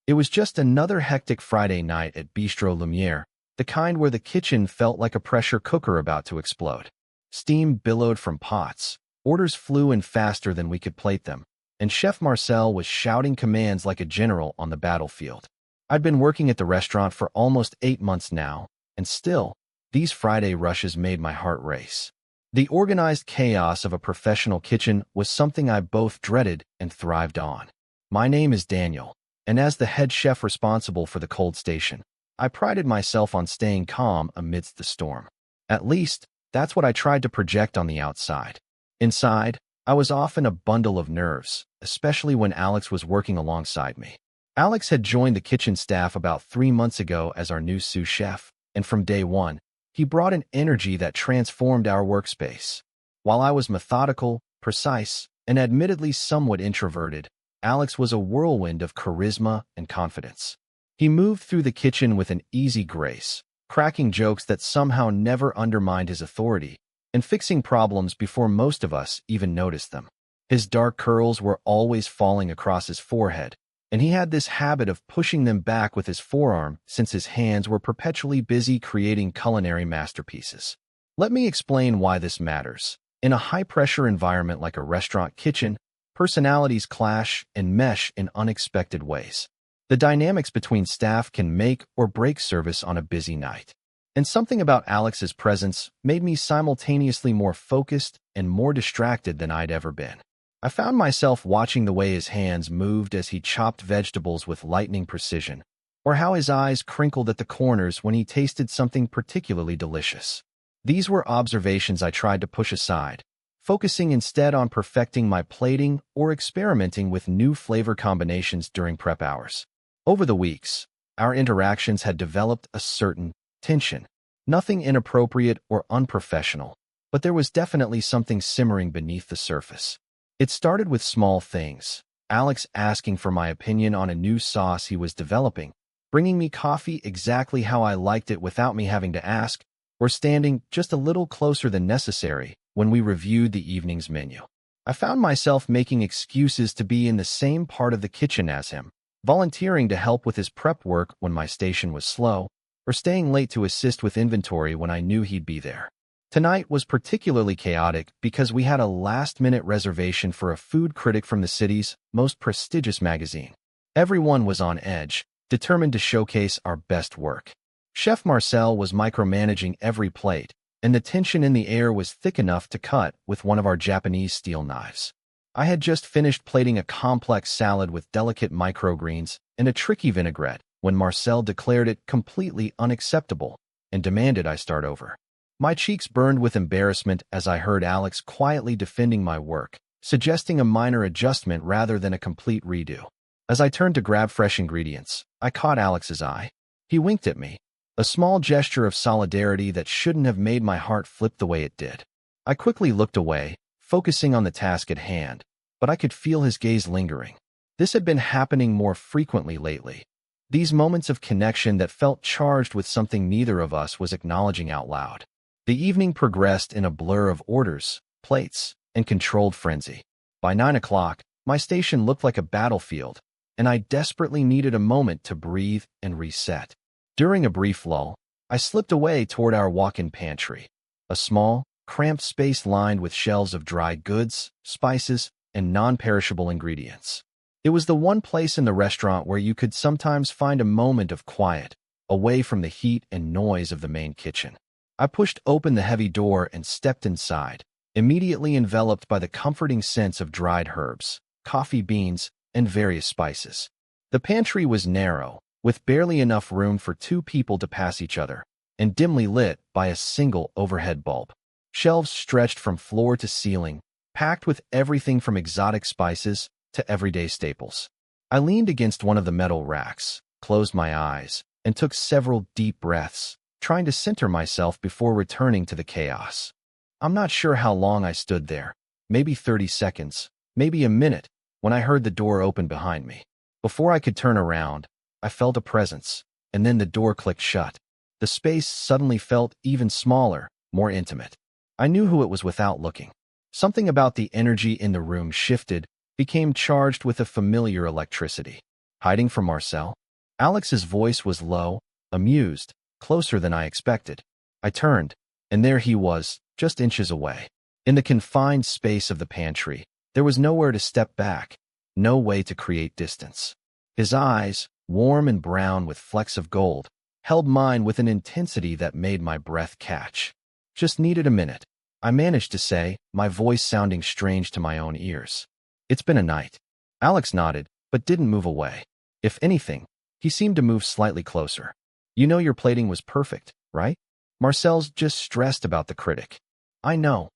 It was just another hectic Friday night at Bistro Lumiere, the kind where the kitchen felt like a pressure cooker about to explode. Steam billowed from pots, orders flew in faster than we could plate them, and Chef Marcel was shouting commands like a general on the battlefield. I'd been working at the restaurant for almost 8 months now, and still, these Friday rushes made my heart race. The organized chaos of a professional kitchen was something I both dreaded and thrived on. My name is Daniel, and as the head chef responsible for the cold station, I prided myself on staying calm amidst the storm. At least, that's what I tried to project on the outside. Inside, I was often a bundle of nerves, especially when Alex was working alongside me. Alex had joined the kitchen staff about 3 months ago as our new sous chef, and from day one, he brought an energy that transformed our workspace. While I was methodical, precise, and admittedly somewhat introverted, Alex was a whirlwind of charisma and confidence. He moved through the kitchen with an easy grace, cracking jokes that somehow never undermined his authority, and fixing problems before most of us even noticed them. His dark curls were always falling across his forehead, and he had this habit of pushing them back with his forearm since his hands were perpetually busy creating culinary masterpieces. Let me explain why this matters. In a high-pressure environment like a restaurant kitchen, personalities clash and mesh in unexpected ways. The dynamics between staff can make or break service on a busy night. And something about Alex's presence made me simultaneously more focused and more distracted than I'd ever been. I found myself watching the way his hands moved as he chopped vegetables with lightning precision, or how his eyes crinkled at the corners when he tasted something particularly delicious. These were observations I tried to push aside, focusing instead on perfecting my plating or experimenting with new flavor combinations during prep hours. Over the weeks, our interactions had developed a certain tension. Nothing inappropriate or unprofessional, but there was definitely something simmering beneath the surface. It started with small things, Alex asking for my opinion on a new sauce he was developing, bringing me coffee exactly how I liked it without me having to ask, or standing just a little closer than necessary when we reviewed the evening's menu. I found myself making excuses to be in the same part of the kitchen as him, volunteering to help with his prep work when my station was slow, or staying late to assist with inventory when I knew he'd be there. Tonight was particularly chaotic because we had a last-minute reservation for a food critic from the city's most prestigious magazine. Everyone was on edge, determined to showcase our best work. Chef Marcel was micromanaging every plate, and the tension in the air was thick enough to cut with one of our Japanese steel knives. I had just finished plating a complex salad with delicate microgreens and a tricky vinaigrette when Marcel declared it completely unacceptable and demanded I start over. My cheeks burned with embarrassment as I heard Alex quietly defending my work, suggesting a minor adjustment rather than a complete redo. As I turned to grab fresh ingredients, I caught Alex's eye. He winked at me, a small gesture of solidarity that shouldn't have made my heart flip the way it did. I quickly looked away, focusing on the task at hand, but I could feel his gaze lingering. This had been happening more frequently lately. These moments of connection that felt charged with something neither of us was acknowledging out loud. The evening progressed in a blur of orders, plates, and controlled frenzy. By 9 o'clock, my station looked like a battlefield, and I desperately needed a moment to breathe and reset. During a brief lull, I slipped away toward our walk-in pantry, a small, cramped space lined with shelves of dry goods, spices, and non-perishable ingredients. It was the one place in the restaurant where you could sometimes find a moment of quiet, away from the heat and noise of the main kitchen. I pushed open the heavy door and stepped inside, immediately enveloped by the comforting sense of dried herbs, coffee beans, and various spices. The pantry was narrow, with barely enough room for 2 people to pass each other, and dimly lit by a single overhead bulb. Shelves stretched from floor to ceiling, packed with everything from exotic spices to everyday staples. I leaned against one of the metal racks, closed my eyes, and took several deep breaths, trying to center myself before returning to the chaos. I'm not sure how long I stood there, maybe 30 seconds, maybe a minute, when I heard the door open behind me. Before I could turn around, I felt a presence, and then the door clicked shut. The space suddenly felt even smaller, more intimate. I knew who it was without looking. Something about the energy in the room shifted, became charged with a familiar electricity. Hiding from Marcel? Alex's voice was low, amused, closer than I expected. I turned, and there he was, just inches away. In the confined space of the pantry, there was nowhere to step back, no way to create distance. His eyes, warm and brown with flecks of gold, held mine with an intensity that made my breath catch. Just needed a minute, I managed to say, my voice sounding strange to my own ears. It's been a night. Alex nodded, but didn't move away. If anything, he seemed to move slightly closer. You know your plating was perfect, right? Marcel's just stressed about the critic. I know,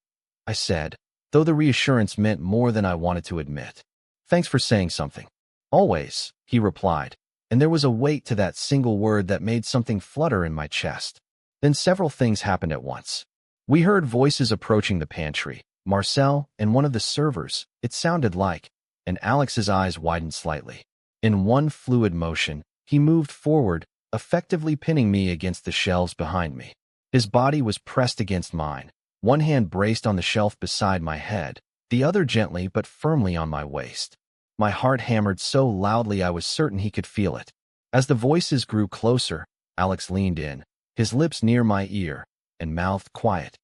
I said, though the reassurance meant more than I wanted to admit. Thanks for saying something. Always, he replied, and there was a weight to that single word that made something flutter in my chest. Then several things happened at once. We heard voices approaching the pantry, Marcel and one of the servers, it sounded like, and Alex's eyes widened slightly. In one fluid motion, he moved forward, effectively pinning me against the shelves behind me. His body was pressed against mine, one hand braced on the shelf beside my head, the other gently but firmly on my waist. My heart hammered so loudly I was certain he could feel it. As the voices grew closer, Alex leaned in, his lips near my ear, and mouthed quiet.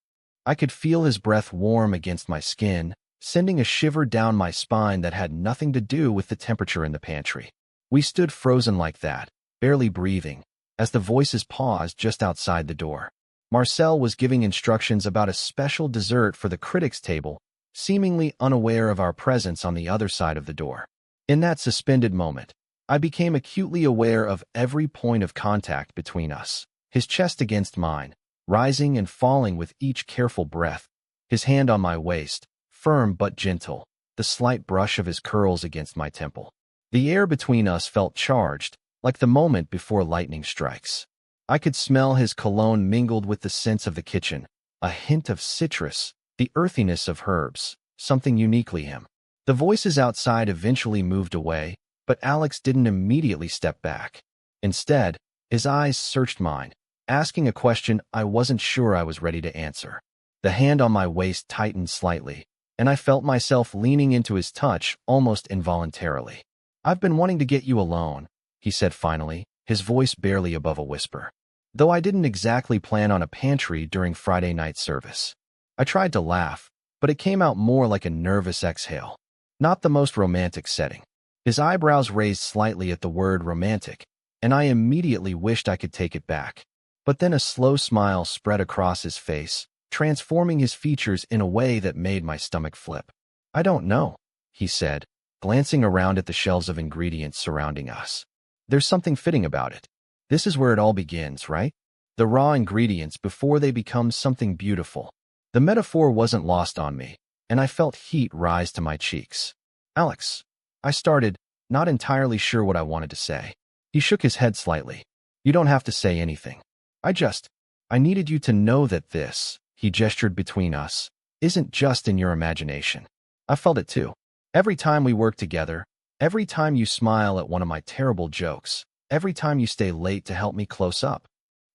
I could feel his breath warm against my skin, sending a shiver down my spine that had nothing to do with the temperature in the pantry. We stood frozen like that, barely breathing, as the voices paused just outside the door. Marcel was giving instructions about a special dessert for the critics' table, seemingly unaware of our presence on the other side of the door. In that suspended moment, I became acutely aware of every point of contact between us, his chest against mine, rising and falling with each careful breath, his hand on my waist, firm but gentle, the slight brush of his curls against my temple. The air between us felt charged, like the moment before lightning strikes. I could smell his cologne mingled with the scents of the kitchen, a hint of citrus, the earthiness of herbs, something uniquely him. The voices outside eventually moved away, but Alex didn't immediately step back. Instead, his eyes searched mine, asking a question I wasn't sure I was ready to answer. The hand on my waist tightened slightly, and I felt myself leaning into his touch almost involuntarily. I've been wanting to get you alone, he said finally, his voice barely above a whisper. Though I didn't exactly plan on a pantry during Friday night service. I tried to laugh, but it came out more like a nervous exhale. Not the most romantic setting. His eyebrows raised slightly at the word romantic, and I immediately wished I could take it back. But then a slow smile spread across his face, transforming his features in a way that made my stomach flip. I don't know, he said, glancing around at the shelves of ingredients surrounding us. There's something fitting about it. This is where it all begins, right? The raw ingredients before they become something beautiful. The metaphor wasn't lost on me, and I felt heat rise to my cheeks. Alex, I started, not entirely sure what I wanted to say. He shook his head slightly. You don't have to say anything. I needed you to know that this, he gestured between us, isn't just in your imagination. I felt it too. Every time we work together, every time you smile at one of my terrible jokes, every time you stay late to help me close up.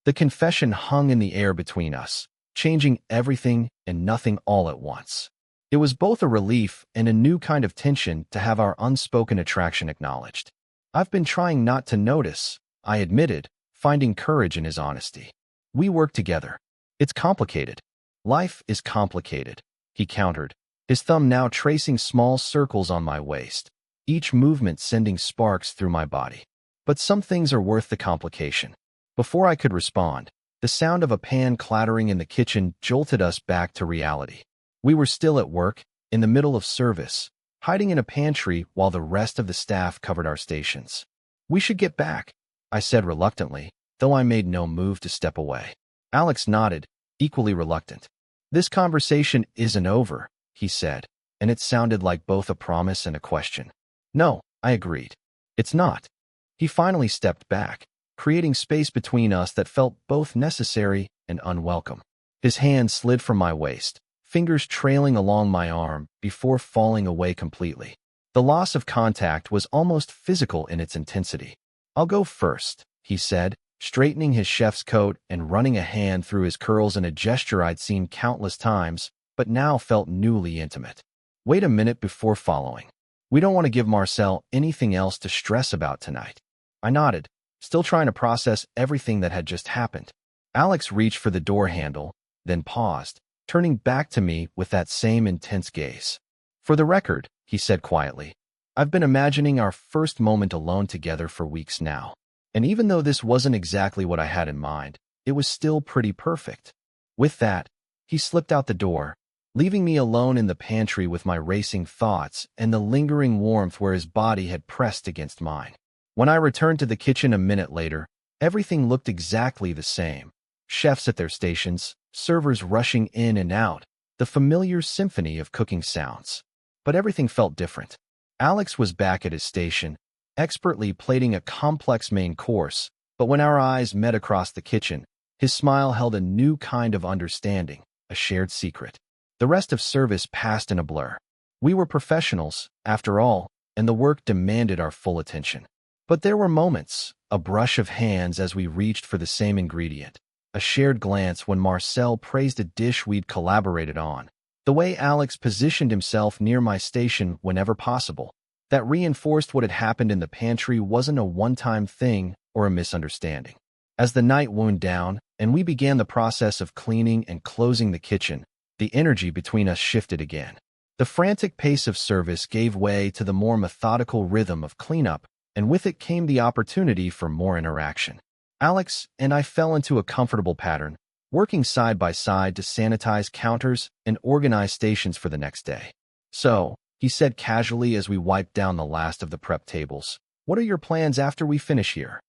The confession hung in the air between us, changing everything and nothing all at once. It was both a relief and a new kind of tension to have our unspoken attraction acknowledged. I've been trying not to notice, I admitted, finding courage in his honesty. We work together. It's complicated. Life is complicated, he countered, his thumb now tracing small circles on my waist, each movement sending sparks through my body. But some things are worth the complication. Before I could respond, the sound of a pan clattering in the kitchen jolted us back to reality. We were still at work, in the middle of service, hiding in a pantry while the rest of the staff covered our stations. We should get back, I said reluctantly, though I made no move to step away. Alex nodded, equally reluctant. This conversation isn't over, he said, and it sounded like both a promise and a question. No, I agreed. It's not. He finally stepped back, creating space between us that felt both necessary and unwelcome. His hand slid from my waist, fingers trailing along my arm before falling away completely. The loss of contact was almost physical in its intensity. I'll go first, he said, straightening his chef's coat and running a hand through his curls in a gesture I'd seen countless times, but now felt newly intimate. Wait a minute before following. We don't want to give Marcel anything else to stress about tonight. I nodded, still trying to process everything that had just happened. Alex reached for the door handle, then paused, turning back to me with that same intense gaze. For the record, he said quietly, I've been imagining our first moment alone together for weeks now. And even though this wasn't exactly what I had in mind, it was still pretty perfect. With that, he slipped out the door, leaving me alone in the pantry with my racing thoughts and the lingering warmth where his body had pressed against mine. When I returned to the kitchen a minute later, everything looked exactly the same. Chefs at their stations, servers rushing in and out, the familiar symphony of cooking sounds. But everything felt different. Alex was back at his station, expertly plating a complex main course, but when our eyes met across the kitchen, his smile held a new kind of understanding, a shared secret. The rest of service passed in a blur. We were professionals, after all, and the work demanded our full attention. But there were moments, a brush of hands as we reached for the same ingredient, a shared glance when Marcel praised a dish we'd collaborated on, the way Alex positioned himself near my station whenever possible. That reinforced what had happened in the pantry wasn't a one-time thing or a misunderstanding. As the night wound down and we began the process of cleaning and closing the kitchen, the energy between us shifted again. The frantic pace of service gave way to the more methodical rhythm of cleanup, and with it came the opportunity for more interaction. Alex and I fell into a comfortable pattern, working side by side to sanitize counters and organize stations for the next day. So, he said casually as we wiped down the last of the prep tables, what are your plans after we finish here?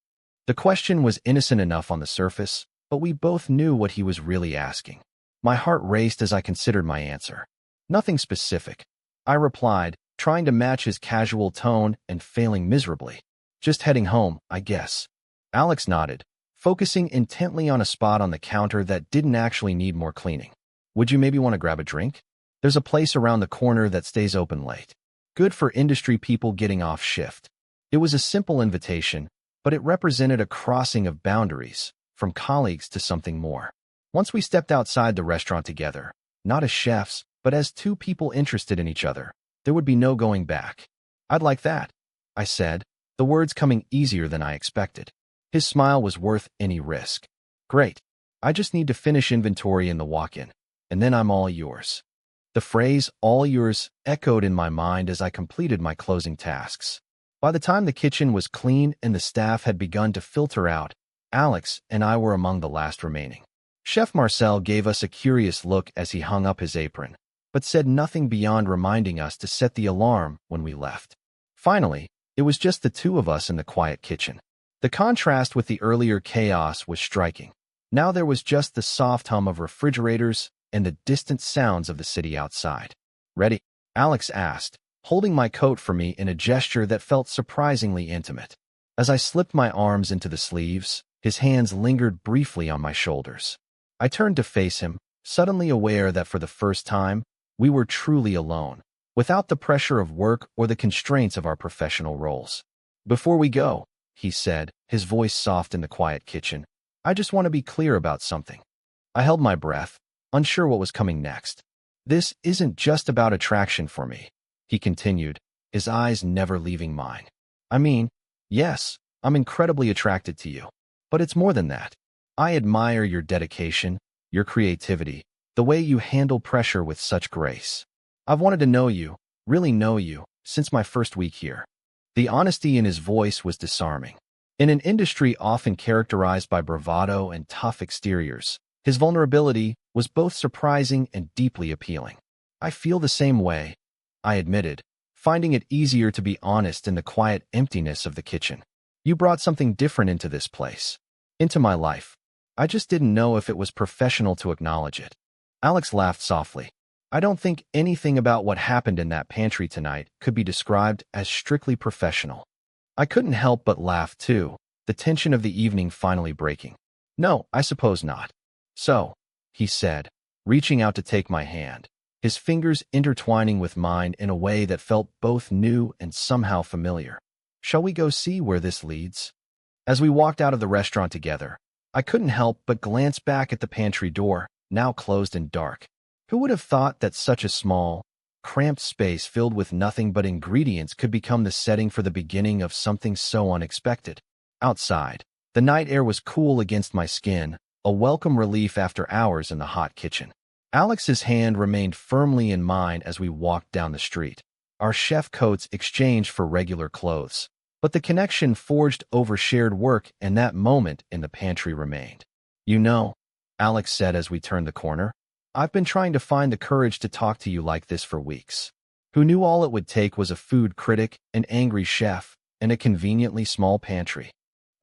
The question was innocent enough on the surface, but we both knew what he was really asking. My heart raced as I considered my answer. Nothing specific, I replied, trying to match his casual tone and failing miserably. Just heading home, I guess. Alex nodded, focusing intently on a spot on the counter that didn't actually need more cleaning. Would you maybe want to grab a drink? There's a place around the corner that stays open late. Good for industry people getting off shift. It was a simple invitation, but it represented a crossing of boundaries, from colleagues to something more. Once we stepped outside the restaurant together, not as chefs, but as two people interested in each other, there would be no going back. I'd like that, I said, the words coming easier than I expected. His smile was worth any risk. Great. I just need to finish inventory in the walk-in, and then I'm all yours. The phrase, all yours, echoed in my mind as I completed my closing tasks. By the time the kitchen was clean and the staff had begun to filter out, Alex and I were among the last remaining. Chef Marcel gave us a curious look as he hung up his apron, but said nothing beyond reminding us to set the alarm when we left. Finally, it was just the two of us in the quiet kitchen. The contrast with the earlier chaos was striking. Now there was just the soft hum of refrigerators and the distant sounds of the city outside. Ready? Alex asked, holding my coat for me in a gesture that felt surprisingly intimate. As I slipped my arms into the sleeves, his hands lingered briefly on my shoulders. I turned to face him, suddenly aware that for the first time, we were truly alone, without the pressure of work or the constraints of our professional roles. Before we go, he said, his voice soft in the quiet kitchen, I just want to be clear about something. I held my breath, unsure what was coming next. This isn't just about attraction for me, he continued, his eyes never leaving mine. I mean, yes, I'm incredibly attracted to you, but it's more than that. I admire your dedication, your creativity, the way you handle pressure with such grace. I've wanted to know you, really know you, since my first week here. The honesty in his voice was disarming. In an industry often characterized by bravado and tough exteriors, his vulnerability was both surprising and deeply appealing. I feel the same way, I admitted, finding it easier to be honest in the quiet emptiness of the kitchen. You brought something different into this place, into my life. I just didn't know if it was professional to acknowledge it. Alex laughed softly. I don't think anything about what happened in that pantry tonight could be described as strictly professional. I couldn't help but laugh too, the tension of the evening finally breaking. No, I suppose not. So, he said, reaching out to take my hand, his fingers intertwining with mine in a way that felt both new and somehow familiar. Shall we go see where this leads? As we walked out of the restaurant together, I couldn't help but glance back at the pantry door, now closed and dark. Who would have thought that such a small, cramped space filled with nothing but ingredients could become the setting for the beginning of something so unexpected. Outside, the night air was cool against my skin, a welcome relief after hours in the hot kitchen. Alex's hand remained firmly in mine as we walked down the street. Our chef coats exchanged for regular clothes, but the connection forged over shared work and that moment in the pantry remained. "You know," Alex said as we turned the corner, "I've been trying to find the courage to talk to you like this for weeks." Who knew all it would take was a food critic, an angry chef, and a conveniently small pantry?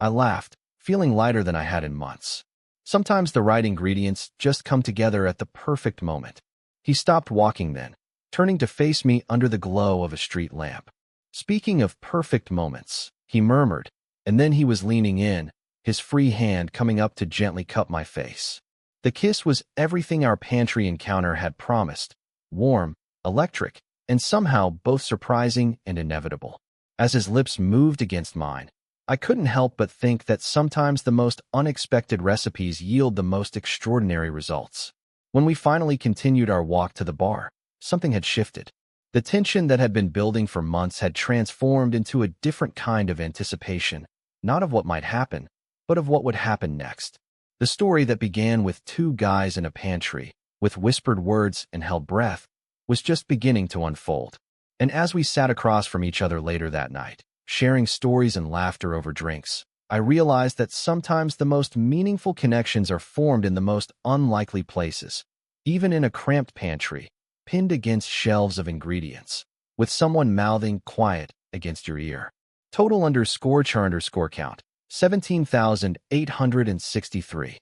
I laughed, feeling lighter than I had in months. Sometimes the right ingredients just come together at the perfect moment. He stopped walking then, turning to face me under the glow of a street lamp. "Speaking of perfect moments," he murmured, and then he was leaning in, his free hand coming up to gently cup my face. The kiss was everything our pantry encounter had promised: warm, electric, and somehow both surprising and inevitable. As his lips moved against mine, I couldn't help but think that sometimes the most unexpected recipes yield the most extraordinary results. When we finally continued our walk to the bar, something had shifted. The tension that had been building for months had transformed into a different kind of anticipation, not of what might happen, but of what would happen next. The story that began with two guys in a pantry, with whispered words and held breath, was just beginning to unfold. And as we sat across from each other later that night, sharing stories and laughter over drinks, I realized that sometimes the most meaningful connections are formed in the most unlikely places, even in a cramped pantry, pinned against shelves of ingredients, with someone mouthing quiet against your ear. Total _char_count, 17,863.